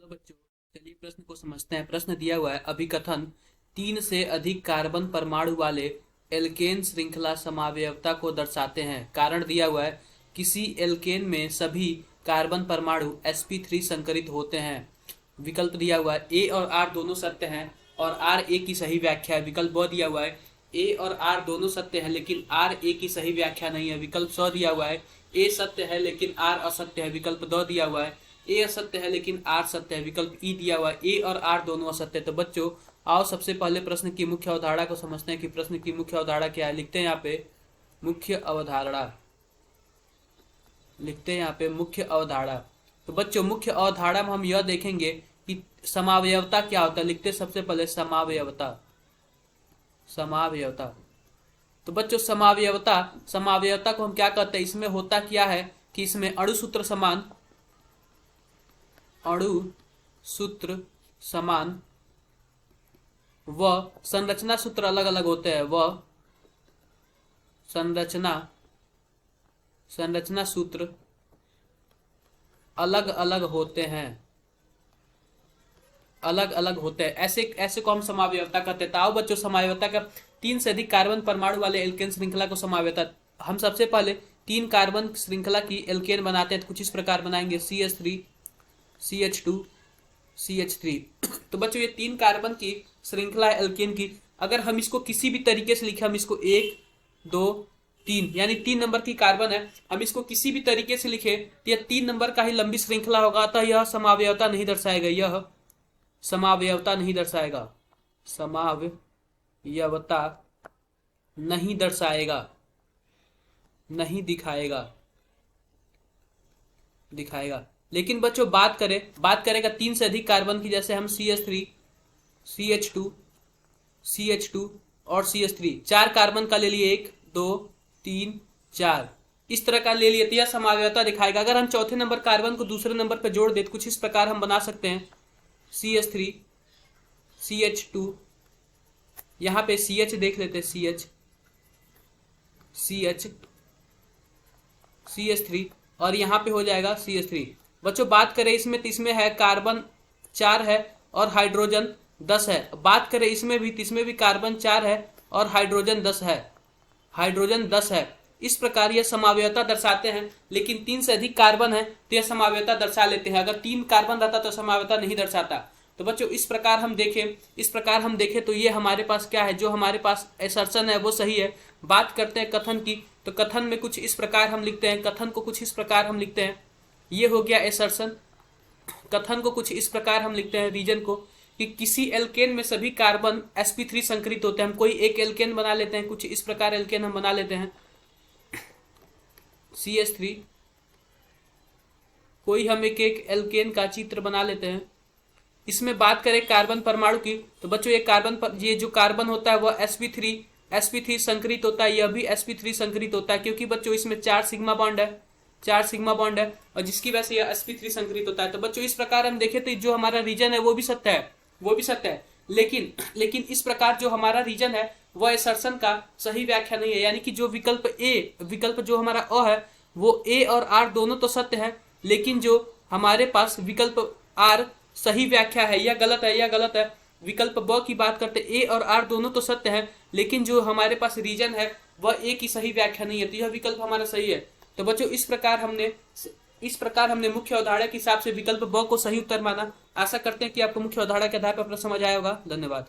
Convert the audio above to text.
तो बच्चों चलिए प्रश्न को समझते हैं। प्रश्न दिया हुआ है, अभिकथन 3 से अधिक कार्बन परमाणु वाले एल्केन श्रृंखला समावयवता को दर्शाते हैं। कारण दिया हुआ है, किसी एल्केन में सभी कार्बन परमाणु sp3 संकरित होते हैं। विकल्प दिया हुआ है ए और आर दोनों सत्य हैं और आर ए की सही व्याख्या है। विकल्प ब दिया हुआ है ए और आर दोनों सत्य है लेकिन आर ए की सही व्याख्या नहीं है। विकल्प स दिया हुआ है ए सत्य है लेकिन आर असत्य है। विकल्प द दिया हुआ है ए असत्य है लेकिन आर सत्य है। विकल्प ई दिया हुआ है ए और आर दोनों असत्य है। तो बच्चों आओ सबसे पहले प्रश्न की मुख्य अवधारणा को समझते हैं कि प्रश्न की मुख्य अवधारणा क्या है। लिखते हैं यहाँ पे मुख्य अवधारणा, लिखते हैं यहाँ पे मुख्य अवधारणा। तो बच्चों मुख्य अवधारणा में हम यह देखेंगे कि समावयवता क्या होता है। लिखते हैं सबसे पहले समावयवता। समावयवता तो बच्चों समावयवता को हम क्या कहते हैं, इसमें होता क्या है कि इसमें अणु सूत्र समान व संरचना सूत्र अलग अलग होते हैं। व संरचना सूत्र अलग अलग होते हैं, ऐसे को हम समावयवता कहते हैं। आओ बच्चों समवायवता का 3 से अधिक कार्बन परमाणु वाले एल्केन श्रृंखला को समावयवता। हम सबसे पहले 3 कार्बन श्रृंखला की एल्केन बनाते हैं तो कुछ इस प्रकार बनाएंगे CH3 CH2 CH3। तो बच्चों ये 3 कार्बन की श्रृंखला है एल्केन की। अगर हम इसको किसी भी तरीके से लिखे, हम इसको 1 2 3 यानी 3 नंबर की कार्बन है, हम इसको किसी भी तरीके से लिखे तो यह 3 नंबर का ही लंबी श्रृंखला होगा। अतः यह समावयवता नहीं दर्शाएगा, यह समावयवता नहीं दर्शाएगा, समावयवता नहीं दर्शाएगा, नहीं दिखाएगा। लेकिन बच्चों बात करेगा 3 से अधिक कार्बन की, जैसे हम CH3 CH2 और CH3 4 कार्बन का ले लिए, 1 2 3 4 इस तरह का ले लिए तो यह समावयवता दिखाएगा। अगर हम चौथे नंबर कार्बन को दूसरे नंबर पर जोड़ दे तो कुछ इस प्रकार हम बना सकते हैं CH3 CH2, यहां पे CH देख लेते हैं, CH3 और यहां पे हो जाएगा CH3। बच्चों बात करें इसमें तो इसमें है कार्बन 4 है और हाइड्रोजन 10 है। बात करें इसमें भी कार्बन 4 है और हाइड्रोजन 10 है। इस प्रकार यह समावयवता दर्शाते हैं। लेकिन 3 से अधिक कार्बन है तो यह समावयवता दर्शा लेते हैं। अगर 3 कार्बन रहता तो समावयवता नहीं दर्शाता। तो बच्चों इस प्रकार हम देखें तो ये हमारे पास क्या है, जो हमारे पास असर्शन है वो सही है। बात करते हैं कथन की, तो कथन में कुछ इस प्रकार हम लिखते हैं, कथन को कुछ इस प्रकार हम लिखते हैं। ये हो गया असर्शन। कथन को कुछ इस प्रकार हम लिखते हैं, रीजन को, कि किसी एल्केन में सभी कार्बन sp3 संकरित होते हैं। हम कोई एक एल्केन बना लेते हैं, कुछ इस प्रकार एल्केन हम बना लेते हैं CH3। कोई हम एक एल्केन का चित्र बना लेते हैं। इसमें बात करें कार्बन परमाणु की, तो बच्चों ये जो कार्बन होता है वह sp3 संकरित होता है। यह भी sp3 संकरित होता है क्योंकि बच्चों इसमें 4 सिग्मा बॉन्ड है और जिसकी वजह से यह sp3 संकरित होता है। तो बच्चों इस प्रकार हम देखें तो जो हमारा रीजन है वो भी सत्य है, लेकिन इस प्रकार जो हमारा रीजन है वह असर्शन का सही व्याख्या नहीं है। यानी कि जो विकल्प जो हमारा अ है वो ए और आर दोनों तो सत्य है, लेकिन जो हमारे पास विकल्प आर सही व्याख्या है, यह गलत है। विकल्प ब की बात करते ए और आर दोनों तो सत्य है, लेकिन जो हमारे पास रीजन है वह ए की सही व्याख्या नहीं है, तो यह विकल्प हमारा सही है। तो बच्चों इस प्रकार हमने मुख्य अवधारणा के हिसाब से विकल्प ब को सही उत्तर माना। आशा करते हैं कि आपको मुख्य अवधारणा के आधार पर प्रश्न समझ आया होगा। धन्यवाद।